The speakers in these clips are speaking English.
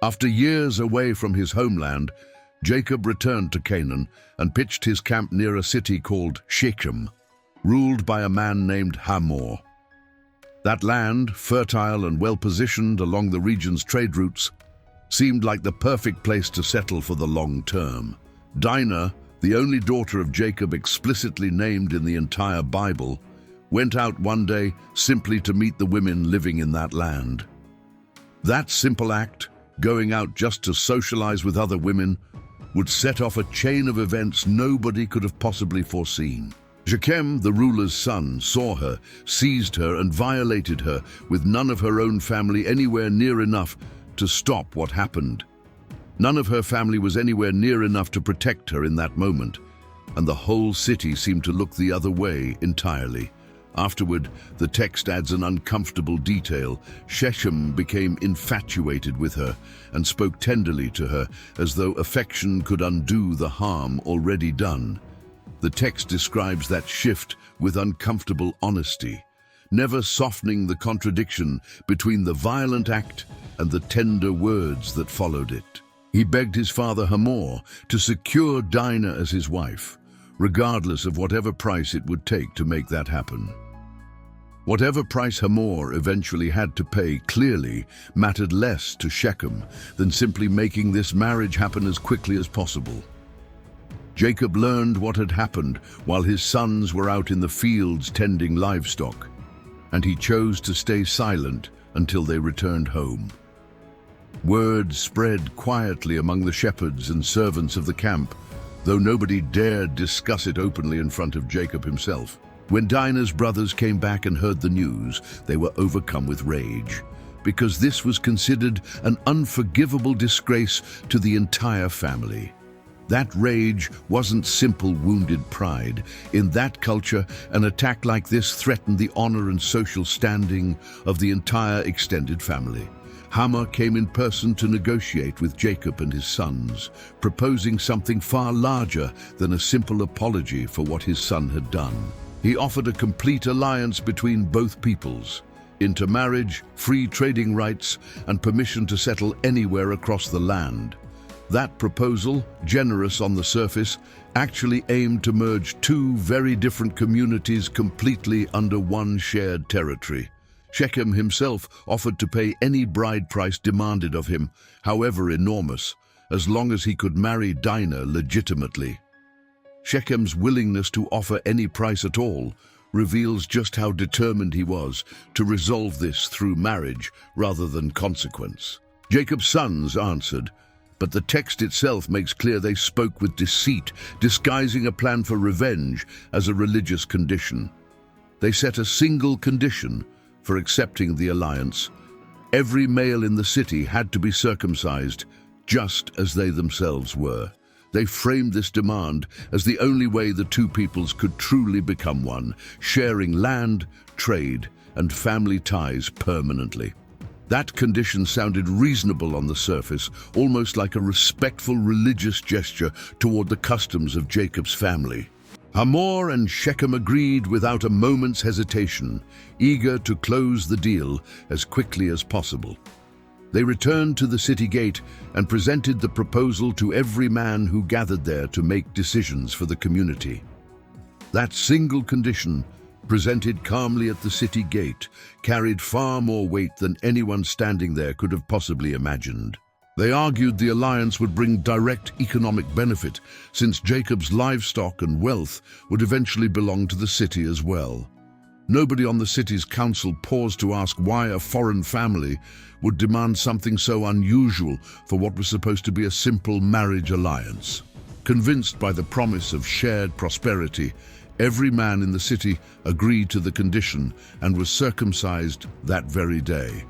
After years away from his homeland, Jacob returned to Canaan and pitched his camp near a city called Shechem, ruled by a man named Hamor. That land, fertile and well-positioned along the region's trade routes, seemed like the perfect place to settle for the long term. Dinah, the only daughter of Jacob explicitly named in the entire Bible, went out one day simply to meet the women living in that land. That simple act, going out just to socialize with other women, would set off a chain of events nobody could have possibly foreseen. Shechem, the ruler's son, saw her, seized her, and violated her, with none of her own family anywhere near enough to stop what happened. None of her family was anywhere near enough to protect her in that moment, and the whole city seemed to look the other way entirely. Afterward, the text adds an uncomfortable detail. Shechem became infatuated with her and spoke tenderly to her, as though affection could undo the harm already done. The text describes that shift with uncomfortable honesty, never softening the contradiction between the violent act and the tender words that followed it. He begged his father Hamor to secure Dinah as his wife, regardless of whatever price it would take to make that happen. Whatever price Hamor eventually had to pay clearly mattered less to Shechem than simply making this marriage happen as quickly as possible. Jacob learned what had happened while his sons were out in the fields tending livestock, and he chose to stay silent until they returned home. Word spread quietly among the shepherds and servants of the camp, though nobody dared discuss it openly in front of Jacob himself. When Dinah's brothers came back and heard the news, they were overcome with rage, because this was considered an unforgivable disgrace to the entire family. That rage wasn't simple wounded pride. In that culture, an attack like this threatened the honor and social standing of the entire extended family. Hamor came in person to negotiate with Jacob and his sons, proposing something far larger than a simple apology for what his son had done. He offered a complete alliance between both peoples, intermarriage, free trading rights, and permission to settle anywhere across the land. That proposal, generous on the surface, actually aimed to merge two very different communities completely under one shared territory. Shechem himself offered to pay any bride price demanded of him, however enormous, as long as he could marry Dinah legitimately. Shechem's willingness to offer any price at all reveals just how determined he was to resolve this through marriage rather than consequence. Jacob's sons answered, but the text itself makes clear they spoke with deceit, disguising a plan for revenge as a religious condition. They set a single condition for accepting the alliance. Every male in the city had to be circumcised, just as they themselves were. They framed this demand as the only way the two peoples could truly become one, sharing land, trade, and family ties permanently. That condition sounded reasonable on the surface, almost like a respectful religious gesture toward the customs of Jacob's family. Hamor and Shechem agreed without a moment's hesitation, eager to close the deal as quickly as possible. They returned to the city gate and presented the proposal to every man who gathered there to make decisions for the community. That single condition, presented calmly at the city gate, carried far more weight than anyone standing there could have possibly imagined. They argued the alliance would bring direct economic benefit, since Jacob's livestock and wealth would eventually belong to the city as well. Nobody on the city's council paused to ask why a foreign family would demand something so unusual for what was supposed to be a simple marriage alliance. Convinced by the promise of shared prosperity, every man in the city agreed to the condition and was circumcised that very day.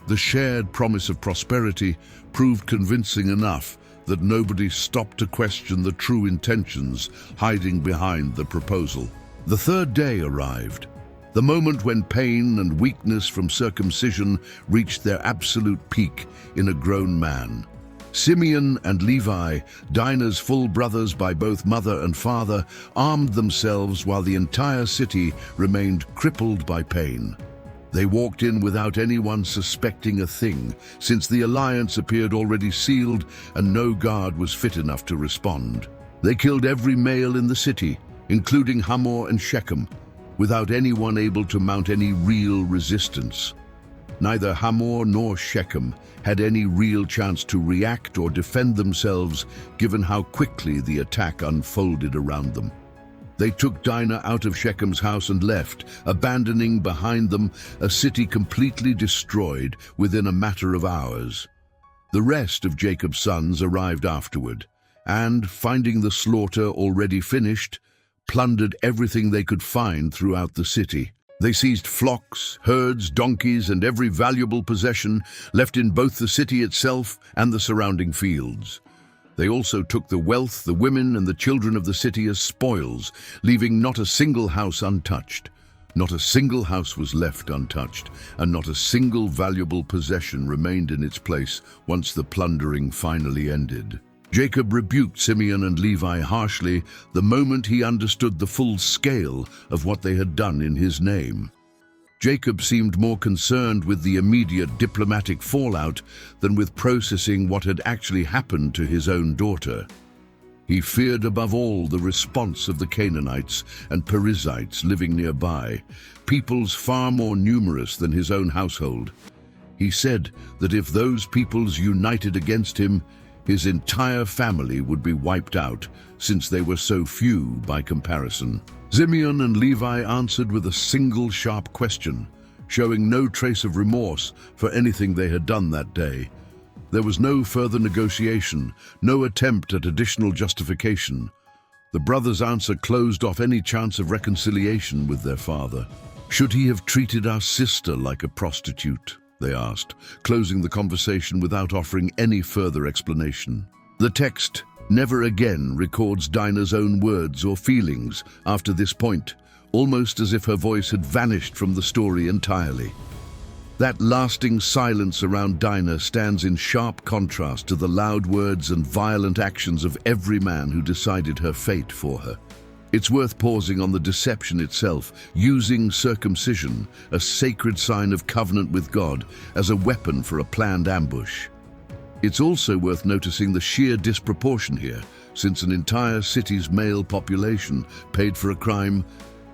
The shared promise of prosperity proved convincing enough that nobody stopped to question the true intentions hiding behind the proposal. The third day arrived, the moment when pain and weakness from circumcision reached their absolute peak in a grown man. Simeon and Levi, Dinah's full brothers by both mother and father, armed themselves while the entire city remained crippled by pain. They walked in without anyone suspecting a thing, since the alliance appeared already sealed and no guard was fit enough to respond. They killed every male in the city, including Hamor and Shechem, without anyone able to mount any real resistance. Neither Hamor nor Shechem had any real chance to react or defend themselves, given how quickly the attack unfolded around them. They took Dinah out of Shechem's house and left, abandoning behind them a city completely destroyed within a matter of hours. The rest of Jacob's sons arrived afterward, and, finding the slaughter already finished, plundered everything they could find throughout the city. They seized flocks, herds, donkeys, and every valuable possession left in both the city itself and the surrounding fields. They also took the wealth, the women, and the children of the city as spoils, leaving not a single house untouched. Not a single house was left untouched, and not a single valuable possession remained in its place once the plundering finally ended. Jacob rebuked Simeon and Levi harshly the moment he understood the full scale of what they had done in his name. Jacob seemed more concerned with the immediate diplomatic fallout than with processing what had actually happened to his own daughter. He feared above all the response of the Canaanites and Perizzites living nearby, peoples far more numerous than his own household. He said that if those peoples united against him, his entire family would be wiped out, since they were so few by comparison. Simeon and Levi answered with a single sharp question, showing no trace of remorse for anything they had done that day. There was no further negotiation, no attempt at additional justification. The brothers' answer closed off any chance of reconciliation with their father. "Should he have treated our sister like a prostitute?" they asked, closing the conversation without offering any further explanation. The text never again records Dinah's own words or feelings after this point, almost as if her voice had vanished from the story entirely. That lasting silence around Dinah stands in sharp contrast to the loud words and violent actions of every man who decided her fate for her. It's worth pausing on the deception itself, using circumcision, a sacred sign of covenant with God, as a weapon for a planned ambush. It's also worth noticing the sheer disproportion here, since an entire city's male population paid for a crime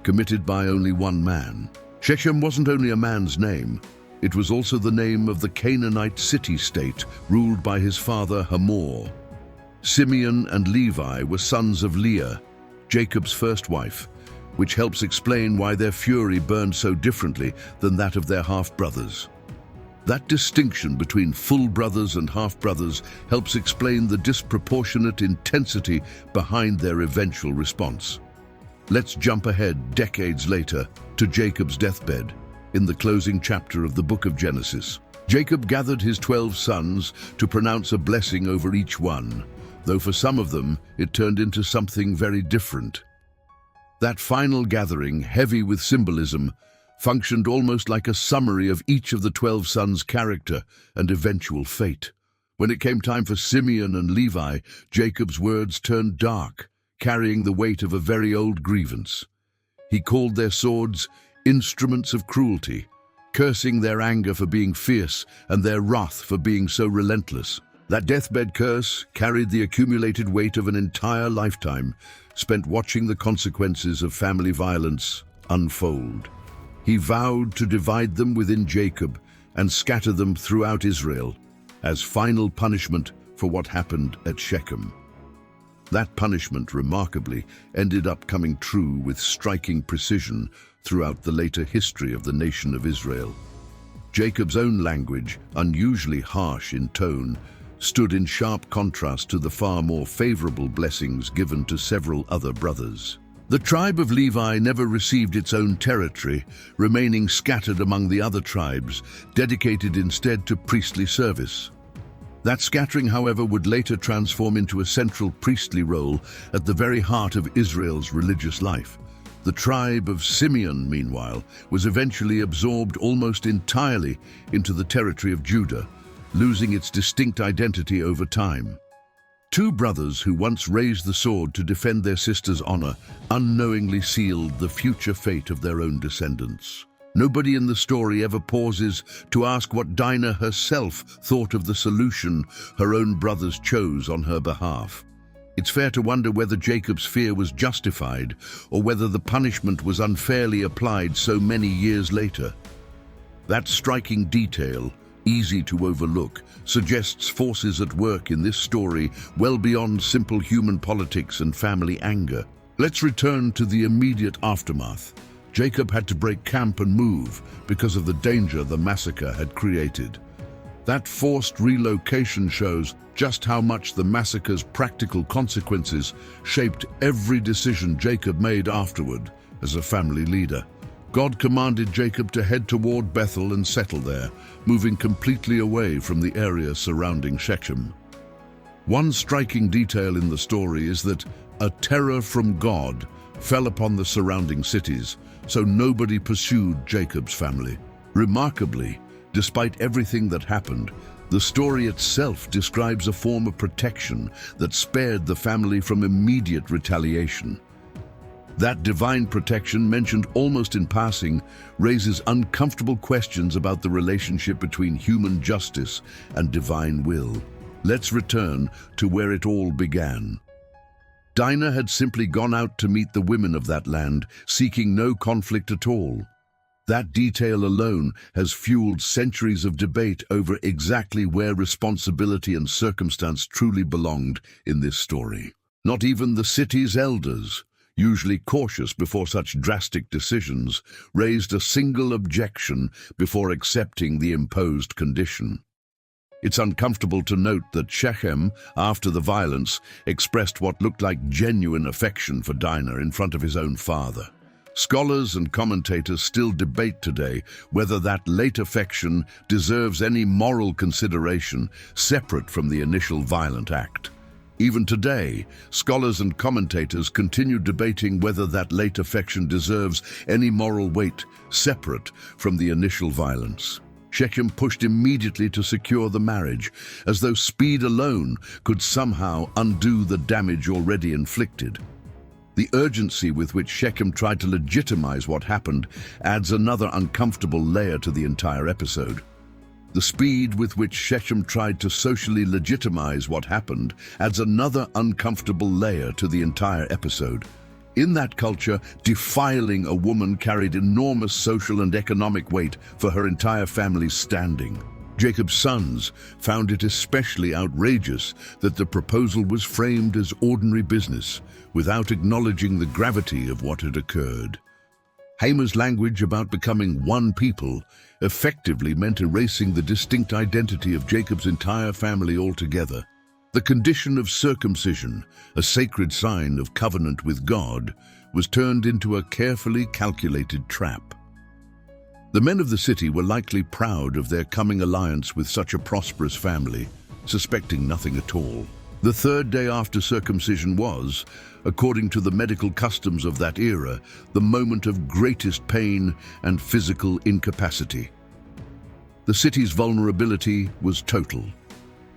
committed by only one man. Shechem wasn't only a man's name, it was also the name of the Canaanite city-state ruled by his father Hamor. Simeon and Levi were sons of Leah, Jacob's first wife, which helps explain why their fury burned so differently than that of their half-brothers. That distinction between full brothers and half-brothers helps explain the disproportionate intensity behind their eventual response. Let's jump ahead decades later to Jacob's deathbed, in the closing chapter of the book of Genesis. Jacob gathered his 12 sons to pronounce a blessing over each one, though for some of them it turned into something very different. That final gathering, heavy with symbolism, functioned almost like a summary of each of the 12 sons' character and eventual fate. When it came time for Simeon and Levi, Jacob's words turned dark, carrying the weight of a very old grievance. He called their swords instruments of cruelty, cursing their anger for being fierce and their wrath for being so relentless. That deathbed curse carried the accumulated weight of an entire lifetime spent watching the consequences of family violence unfold. He vowed to divide them within Jacob and scatter them throughout Israel as final punishment for what happened at Shechem. That punishment, remarkably, ended up coming true with striking precision throughout the later history of the nation of Israel. Jacob's own language, unusually harsh in tone, stood in sharp contrast to the far more favorable blessings given to several other brothers. The tribe of Levi never received its own territory, remaining scattered among the other tribes, dedicated instead to priestly service. That scattering, however, would later transform into a central priestly role at the very heart of Israel's religious life. The tribe of Simeon, meanwhile, was eventually absorbed almost entirely into the territory of Judah, losing its distinct identity over time. Two brothers who once raised the sword to defend their sister's honor unknowingly sealed the future fate of their own descendants. Nobody in the story ever pauses to ask what Dinah herself thought of the solution her own brothers chose on her behalf. It's fair to wonder whether Jacob's fear was justified or whether the punishment was unfairly applied so many years later. That striking detail, easy to overlook, suggests forces at work in this story well beyond simple human politics and family anger. Let's return to the immediate aftermath. Jacob had to break camp and move because of the danger the massacre had created. That forced relocation shows just how much the massacre's practical consequences shaped every decision Jacob made afterward as a family leader. God commanded Jacob to head toward Bethel and settle there, moving completely away from the area surrounding Shechem. One striking detail in the story is that a terror from God fell upon the surrounding cities, so nobody pursued Jacob's family. Remarkably, despite everything that happened, the story itself describes a form of protection that spared the family from immediate retaliation. That divine protection, mentioned almost in passing, raises uncomfortable questions about the relationship between human justice and divine will. Let's return to where it all began. Dinah had simply gone out to meet the women of that land, seeking no conflict at all. That detail alone has fueled centuries of debate over exactly where responsibility and circumstance truly belonged in this story. Not even the city's elders, usually cautious before such drastic decisions, raised a single objection before accepting the imposed condition. It's uncomfortable to note that Shechem, after the violence, expressed what looked like genuine affection for Dinah in front of his own father. Scholars and commentators still debate today whether that late affection deserves any moral consideration separate from the initial violent act. Even today, scholars and commentators continue debating whether that late affection deserves any moral weight separate from the initial violence. Shechem pushed immediately to secure the marriage, as though speed alone could somehow undo the damage already inflicted. The urgency with which Shechem tried to legitimize what happened adds another uncomfortable layer to the entire episode. The speed with which Shechem tried to socially legitimize what happened adds another uncomfortable layer to the entire episode. In that culture, defiling a woman carried enormous social and economic weight for her entire family's standing. Jacob's sons found it especially outrageous that the proposal was framed as ordinary business, without acknowledging the gravity of what had occurred. Hamor's language about becoming one people effectively meant erasing the distinct identity of Jacob's entire family altogether. The condition of circumcision, a sacred sign of covenant with God, was turned into a carefully calculated trap. The men of the city were likely proud of their coming alliance with such a prosperous family, suspecting nothing at all. The third day after circumcision was, according to the medical customs of that era, the moment of greatest pain and physical incapacity. The city's vulnerability was total.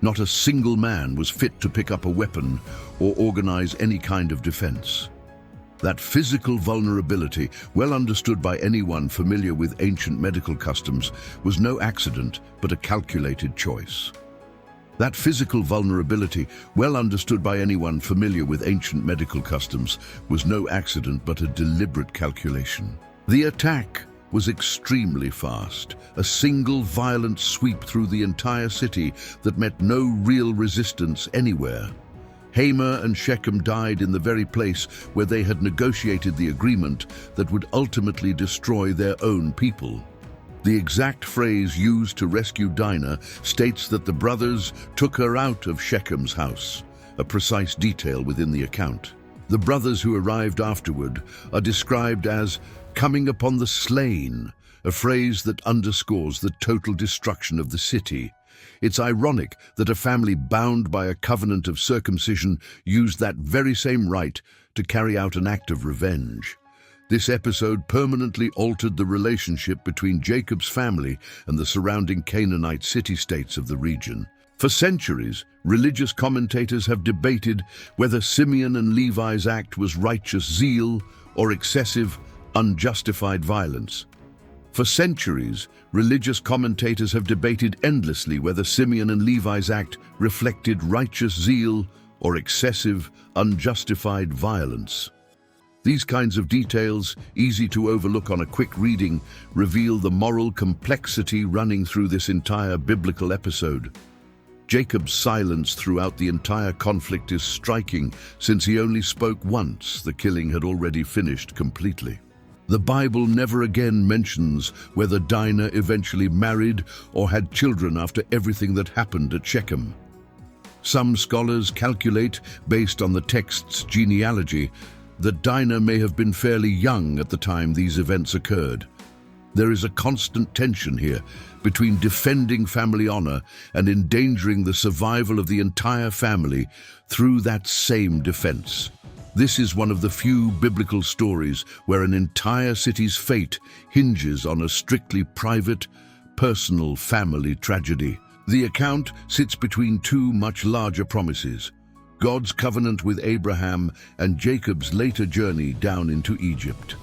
Not a single man was fit to pick up a weapon or organize any kind of defense. That physical vulnerability, well understood by anyone familiar with ancient medical customs, was no accident but a calculated choice. That physical vulnerability, well understood by anyone familiar with ancient medical customs, was no accident but a deliberate calculation. The attack was extremely fast, a single violent sweep through the entire city that met no real resistance anywhere. Hamor and Shechem died in the very place where they had negotiated the agreement that would ultimately destroy their own people. The exact phrase used to rescue Dinah states that the brothers took her out of Shechem's house, a precise detail within the account. The brothers who arrived afterward are described as coming upon the slain, a phrase that underscores the total destruction of the city. It's ironic that a family bound by a covenant of circumcision used that very same rite to carry out an act of revenge. This episode permanently altered the relationship between Jacob's family and the surrounding Canaanite city-states of the region. For centuries, religious commentators have debated whether Simeon and Levi's act was righteous zeal or excessive, unjustified violence. For centuries, religious commentators have debated endlessly whether Simeon and Levi's act reflected righteous zeal or excessive, unjustified violence. These kinds of details, easy to overlook on a quick reading, reveal the moral complexity running through this entire biblical episode. Jacob's silence throughout the entire conflict is striking, since he only spoke once. The killing had already finished completely. The Bible never again mentions whether Dinah eventually married or had children after everything that happened at Shechem. Some scholars calculate, based on the text's genealogy, that Dinah may have been fairly young at the time these events occurred. There is a constant tension here between defending family honor and endangering the survival of the entire family through that same defense. This is one of the few biblical stories where an entire city's fate hinges on a strictly private, personal family tragedy. The account sits between two much larger promises: God's covenant with Abraham and Jacob's later journey down into Egypt.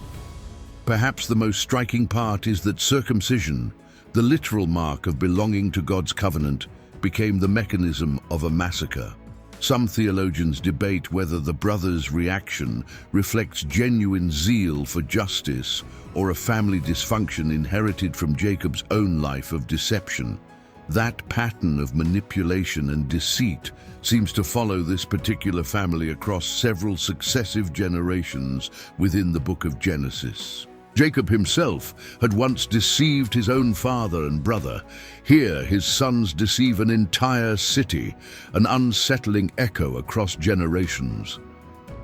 Perhaps the most striking part is that circumcision, the literal mark of belonging to God's covenant, became the mechanism of a massacre. Some theologians debate whether the brothers' reaction reflects genuine zeal for justice or a family dysfunction inherited from Jacob's own life of deception. That pattern of manipulation and deceit seems to follow this particular family across several successive generations within the book of Genesis. Jacob himself had once deceived his own father and brother. Here, his sons deceive an entire city, an unsettling echo across generations.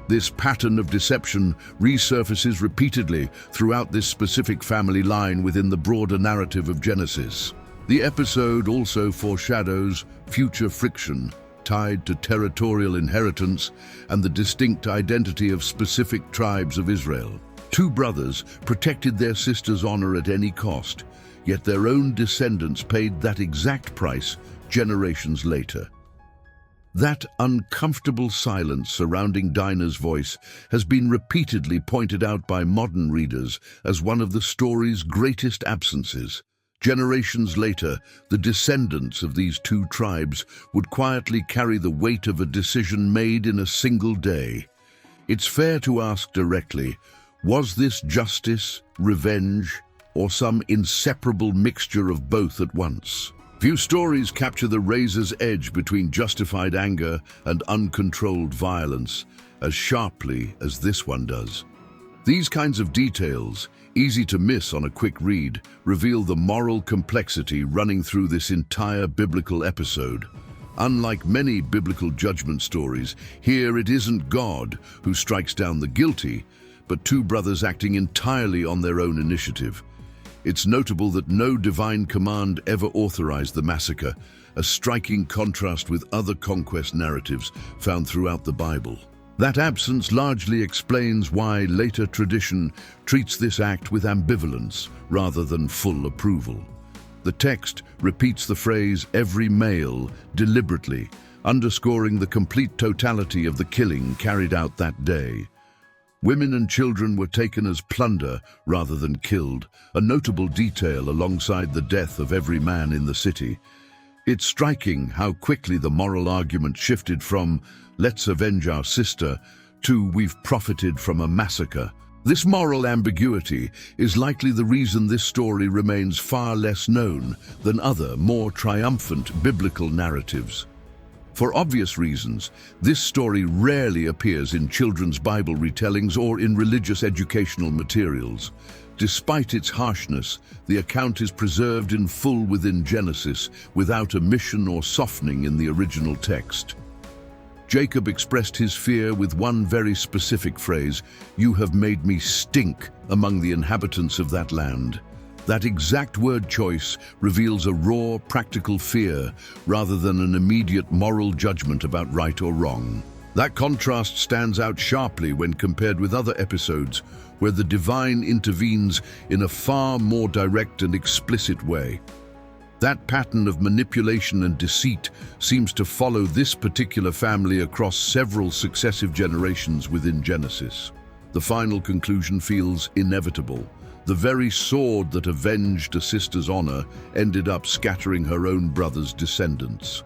This pattern of deception resurfaces repeatedly throughout this specific family line within the broader narrative of Genesis. The episode also foreshadows future friction tied to territorial inheritance and the distinct identity of specific tribes of Israel. Two brothers protected their sister's honor at any cost, yet their own descendants paid that exact price generations later. That uncomfortable silence surrounding Dinah's voice has been repeatedly pointed out by modern readers as one of the story's greatest absences. Generations later, the descendants of these two tribes would quietly carry the weight of a decision made in a single day. It's fair to ask directly, was this justice, revenge, or some inseparable mixture of both at once? Few stories capture the razor's edge between justified anger and uncontrolled violence as sharply as this one does. These kinds of details, easy to miss on a quick read, reveal the moral complexity running through this entire biblical episode. Unlike many biblical judgment stories, here it isn't God who strikes down the guilty, but two brothers acting entirely on their own initiative. It's notable that no divine command ever authorized the massacre, a striking contrast with other conquest narratives found throughout the Bible. That absence largely explains why later tradition treats this act with ambivalence rather than full approval. The text repeats the phrase "every male" deliberately, underscoring the complete totality of the killing carried out that day. Women and children were taken as plunder rather than killed, a notable detail alongside the death of every man in the city. It's striking how quickly the moral argument shifted from "let's avenge our sister" to "we've profited from a massacre." This moral ambiguity is likely the reason this story remains far less known than other, more triumphant biblical narratives. For obvious reasons, this story rarely appears in children's Bible retellings or in religious educational materials. Despite its harshness, the account is preserved in full within Genesis, without omission or softening in the original text. Jacob expressed his fear with one very specific phrase, "You have made me stink among the inhabitants of that land." That exact word choice reveals a raw, practical fear rather than an immediate moral judgment about right or wrong. That contrast stands out sharply when compared with other episodes where the divine intervenes in a far more direct and explicit way. That pattern of manipulation and deceit seems to follow this particular family across several successive generations within Genesis. The final conclusion feels inevitable. The very sword that avenged a sister's honor ended up scattering her own brother's descendants.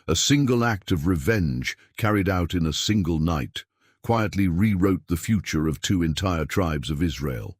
A single act of revenge, carried out in a single night, quietly rewrote the future of two entire tribes of Israel.